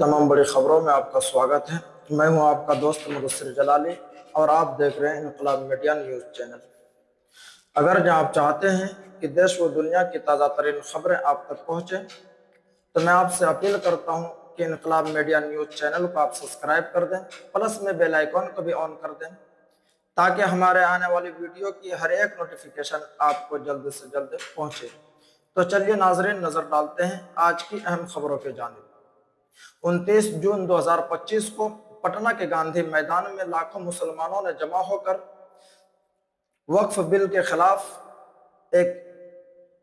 تمام بڑی خبروں میں آپ کا سواگت ہے۔ میں ہوں آپ کا دوست مدثر جلالی اور آپ دیکھ رہے ہیں انقلاب میڈیا نیوز چینل۔ اگر آپ چاہتے ہیں کہ دیش و دنیا کی تازہ ترین خبریں آپ تک پہنچیں تو میں آپ سے اپیل کرتا ہوں کہ انقلاب میڈیا نیوز چینل کو آپ سبسکرائب کر دیں، پلس میں بیل آئیکن کو بھی آن کر دیں تاکہ ہمارے آنے والی ویڈیو کی ہر ایک نوٹیفیکیشن آپ کو جلد سے جلد پہنچے۔ تو چلیے ناظرین، نظر ڈالتے ہیں آج کی اہم خبروں کی جانب۔ 29 جون 2025 کو پٹنہ کے گاندھی میدان میں لاکھوں مسلمانوں نے جمع ہو کر وقف بل کے خلاف ایک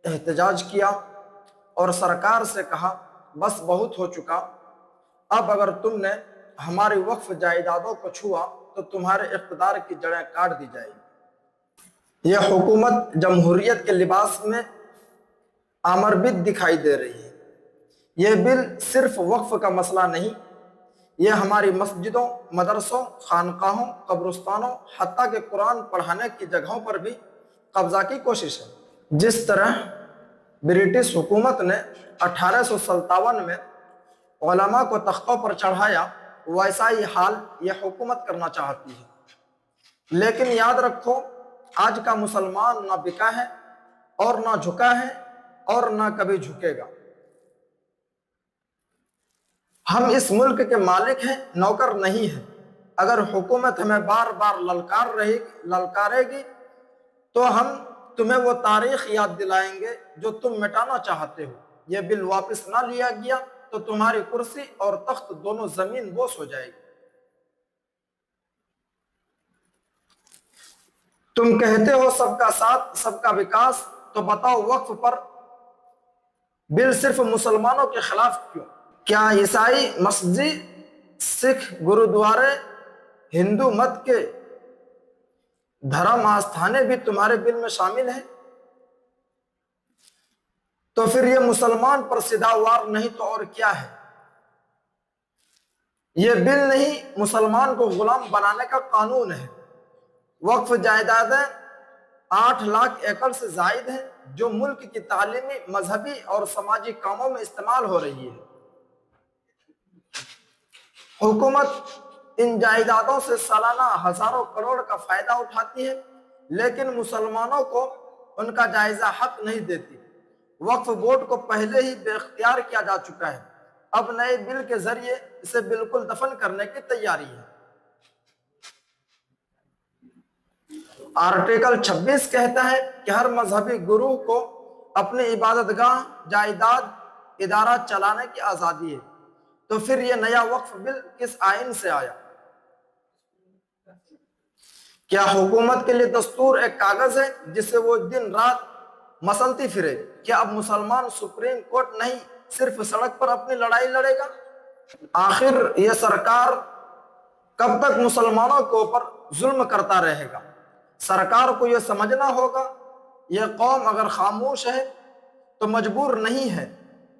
احتجاج کیا اور سرکار سے کہا بس بہت ہو چکا، اب اگر تم نے ہماری وقف جائیدادوں کو چھوا تو تمہارے اقتدار کی جڑیں کاٹ دی جائیں گی۔ یہ حکومت جمہوریت کے لباس میں آمربد دکھائی دے رہی ہے۔ یہ بل صرف وقف کا مسئلہ نہیں، یہ ہماری مسجدوں، مدرسوں، خانقاہوں، قبرستانوں، حتیٰ کہ قرآن پڑھانے کی جگہوں پر بھی قبضہ کی کوشش ہے۔ جس طرح برٹش حکومت نے 1857 میں علماء کو تختوں پر چڑھایا، ویسا ہی حال یہ حکومت کرنا چاہتی ہے۔ لیکن یاد رکھو، آج کا مسلمان نہ بکا ہے اور نہ جھکا ہے اور نہ کبھی جھکے گا۔ ہم اس ملک کے مالک ہیں، نوکر نہیں ہیں۔ اگر حکومت ہمیں بار بار للکارے گی تو ہم تمہیں وہ تاریخ یاد دلائیں گے جو تم مٹانا چاہتے ہو۔ یہ بل واپس نہ لیا گیا تو تمہاری کرسی اور تخت دونوں زمین بوس ہو جائے گی۔ تم کہتے ہو سب کا ساتھ، سب کا وکاس، تو بتاؤ وقف پر بل صرف مسلمانوں کے خلاف کیوں؟ کیا عیسائی مسجد، سکھ گرودوارے، ہندو مت کے دھرم آستھانے بھی تمہارے بل میں شامل ہیں؟ تو پھر یہ مسلمان پر سیدھا وار نہیں تو اور کیا ہے؟ یہ بل نہیں، مسلمان کو غلام بنانے کا قانون ہے۔ وقف جائیدادیں 8 لاکھ ایکڑ سے زائد ہیں جو ملک کی تعلیمی، مذہبی اور سماجی کاموں میں استعمال ہو رہی ہے۔ حکومت ان جائیدادوں سے سالانہ ہزاروں کروڑ کا فائدہ اٹھاتی ہے، لیکن مسلمانوں کو ان کا جائزہ حق نہیں دیتی۔ وقف بورڈ کو پہلے ہی بے اختیار کیا جا چکا ہے، اب نئے بل کے ذریعے اسے بالکل دفن کرنے کی تیاری ہے۔ آرٹیکل 26 کہتا ہے کہ ہر مذہبی گروہ کو اپنی عبادت گاہ، جائیداد، ادارہ چلانے کی آزادی ہے۔ تو پھر یہ نیا وقف بل کس آئین سے آیا؟ کیا حکومت کے لیے دستور ایک کاغذ ہے جسے وہ دن رات مسلتی پھرے؟ کیا اب مسلمان سپریم کورٹ نہیں، صرف سڑک پر اپنی لڑائی لڑے گا؟ آخر یہ سرکار کب تک مسلمانوں کے اوپر ظلم کرتا رہے گا؟ سرکار کو یہ سمجھنا ہوگا، یہ قوم اگر خاموش ہے تو مجبور نہیں ہے،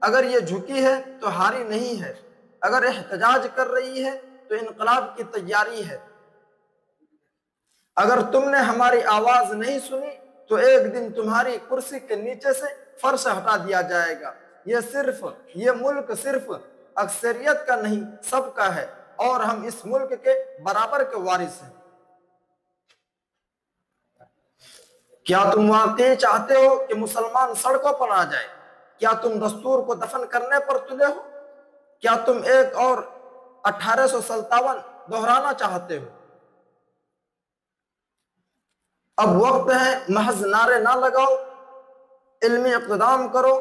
اگر یہ جھکی ہے تو ہاری نہیں ہے، اگر احتجاج کر رہی ہے تو انقلاب کی تیاری ہے۔ اگر تم نے ہماری آواز نہیں سنی تو ایک دن تمہاری کرسی کے نیچے سے فرش ہٹا دیا جائے گا۔ یہ ملک صرف اکثریت کا نہیں، سب کا ہے، اور ہم اس ملک کے برابر کے وارث ہیں۔ کیا تم واقعی چاہتے ہو کہ مسلمان سڑکوں پر آ جائے؟ کیا تم دستور کو دفن کرنے پر تلے ہو؟ کیا تم ایک اور 1857 دہرانا چاہتے ہو؟ اب وقت ہے، محض نعرے نہ لگاؤ، علمی اقتدام کرو۔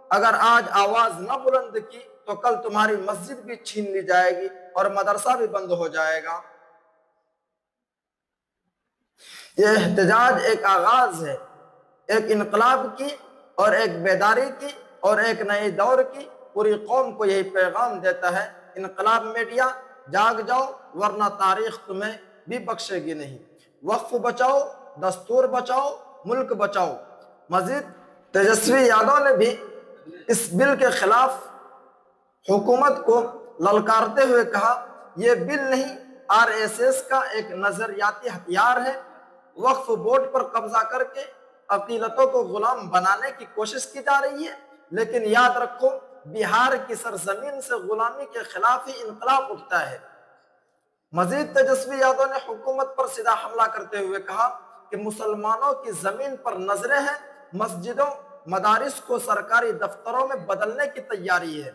اگر آج آواز نہ بلند کی تو کل تمہاری مسجد بھی چھین لی جائے گی اور مدرسہ بھی بند ہو جائے گا۔ یہ احتجاج ایک آغاز ہے، ایک انقلاب کی اور ایک بیداری کی اور ایک نئے دور کی۔ پوری قوم کو یہی پیغام دیتا ہے، انقلاب میڈیا جاگ جاؤ ورنہ تاریخ تمہیں بھی بخشے گی نہیں۔ وقف بچاؤ، دستور بچاؤ، ملک بچاؤ۔ مزید تیجسوی یادو نے بھی اس بل کے خلاف حکومت کو للکارتے ہوئے کہا، یہ بل نہیں، RSS کا ایک نظریاتی ہتھیار ہے۔ وقف بورڈ پر قبضہ کر کے عقیدتوں کو غلام بنانے کی کوشش کی جا رہی ہے، لیکن یاد رکھو بہار کی سرزمین سے غلامی کے خلاف ہی انقلاب اٹھتا ہے۔ مزید تیجسوی یادو نے حکومت پر سیدھا حملہ کرتے ہوئے کہا کہ مسلمانوں کی زمین پر نظریں ہیں، مسجدوں مدارس کو سرکاری دفتروں میں بدلنے کی تیاری ہے۔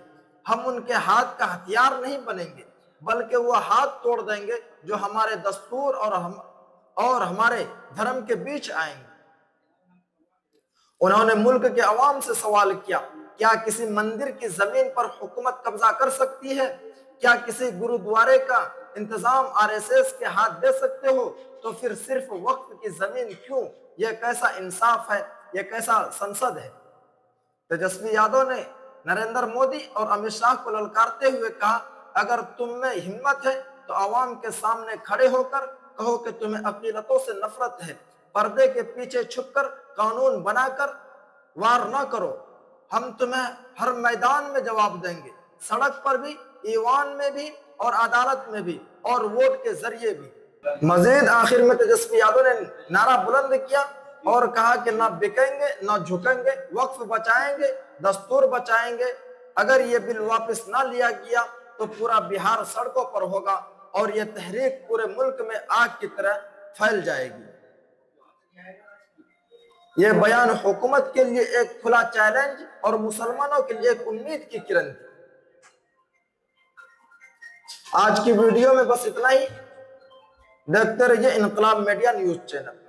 ہم ان کے ہاتھ کا ہتھیار نہیں بنیں گے بلکہ وہ ہاتھ توڑ دیں گے جو ہمارے دستور اور ہمارے دھرم کے بیچ آئیں گے۔ انہوں نے ملک کے عوام سے سوال کیا، کیا کسی مندر کی زمین پر حکومت قبضہ کر سکتی ہے؟ کیا کسی گرودوارے کا انتظام RSS کے ہاتھ دے سکتے ہو؟ تو پھر صرف وقف کی زمین کیوں؟ یہ کیسا انصاف ہے؟ یہ کیسا سنسد ہے؟ تیجسوی یادو نے نریندر مودی اور امت شاہ کو للکارتے ہوئے کہا، اگر تم میں ہمت ہے تو عوام کے سامنے کھڑے ہو کر کہو کہ تمہیں اقلیتوں سے نفرت ہے، پردے کے پیچھے چھپ کر قانون بنا کر وار نہ کرو، ہم تمہیں ہر میدان میں جواب دیں گے، سڑک پر بھی، ایوان میں بھی اور عدالت میں بھی اور ووٹ کے ذریعے بھی۔ مزید آخر میں تیجسوی یادو نے نعرہ بلند کیا اور کہا کہ نہ بکیں گے نہ جھکیں گے، وقف بچائیں گے، دستور بچائیں گے۔ اگر یہ بل واپس نہ لیا گیا تو پورا بہار سڑکوں پر ہوگا اور یہ تحریک پورے ملک میں آگ کی طرح پھیل جائے گی۔ یہ بیان حکومت کے لیے ایک کھلا چیلنج اور مسلمانوں کے لیے ایک امید کی کرن تھی۔ آج کی ویڈیو میں بس اتنا ہی۔ دیکھتے رہیے انقلاب میڈیا نیوز چینل۔